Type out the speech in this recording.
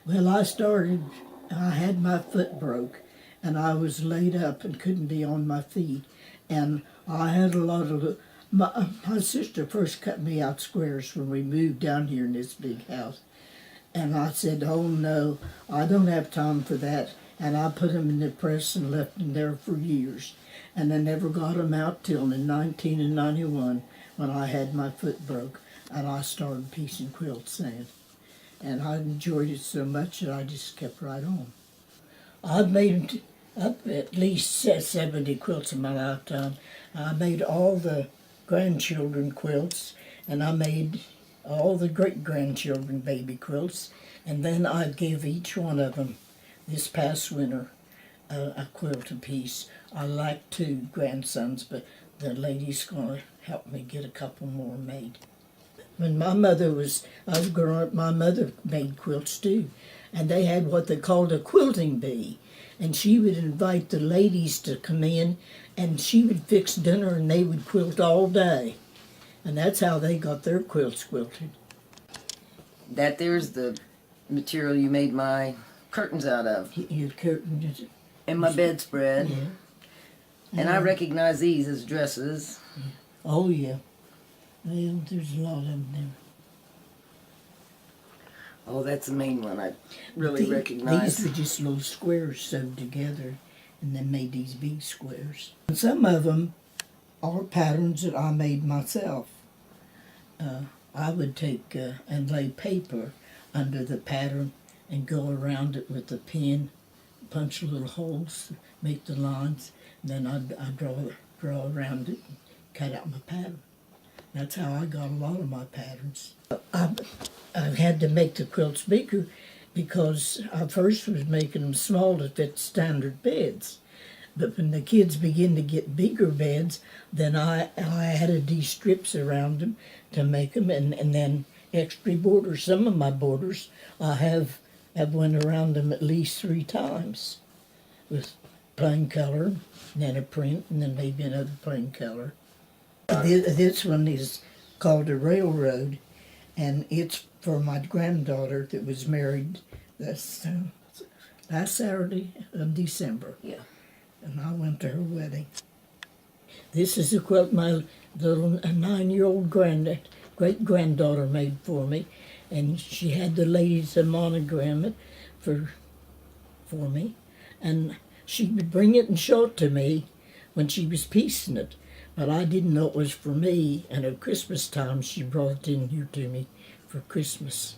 Well, I had my foot broke, and I was laid up and couldn't be on my feet. And I had a lot of, my sister first cut me out squares when we moved down here in this big house. And I said, oh no, I don't have time for that. And I put them in the press and left them there for years. And I never got them out till in 1991 when I had my foot broke and I started piecing quilts then. And I enjoyed it so much that I just kept right on. I've made up at least 70 quilts in my lifetime. I made all the grandchildren quilts, and I made all the great-grandchildren baby quilts, and then I gave each one of them this past winter a quilt apiece. I like 2 grandsons, but the lady's going to help me get a couple more made. When I was growing up, my mother made quilts too, and they had what they called a quilting bee, and she would invite the ladies to come in, and she would fix dinner, and they would quilt all day, and that's how they got their quilts quilted. That there's the material you made my curtains out of. Your curtains. And my bedspread. Yeah. And I recognize these as dresses. Yeah. Oh yeah. Well, there's a lot of them there. Oh, that's the main one I really recognize. These were just little squares sewed together and then made these big squares. And some of them are patterns that I made myself. I would take and lay paper under the pattern and go around it with a pen, punch little holes, make the lines, and then I'd draw around it and cut out my pattern. That's how I got a lot of my patterns. I had to make the quilts bigger because I first was making them small to fit standard beds. But when the kids begin to get bigger beds, then I added these strips around them to make them, and then extra borders. Some of my borders I have went around them at least 3 times with plain color, and then a print, and then maybe another plain color. This one is called a railroad, and it's for my granddaughter that was married last Saturday of December. Yeah. And I went to her wedding. This is a quilt my little 9-year-old great-granddaughter made for me, and she had the ladies to monogram it for me, and she would bring it and show it to me when she was piecing it, but I didn't know it was for me, and at Christmas time she brought it in here to me for Christmas.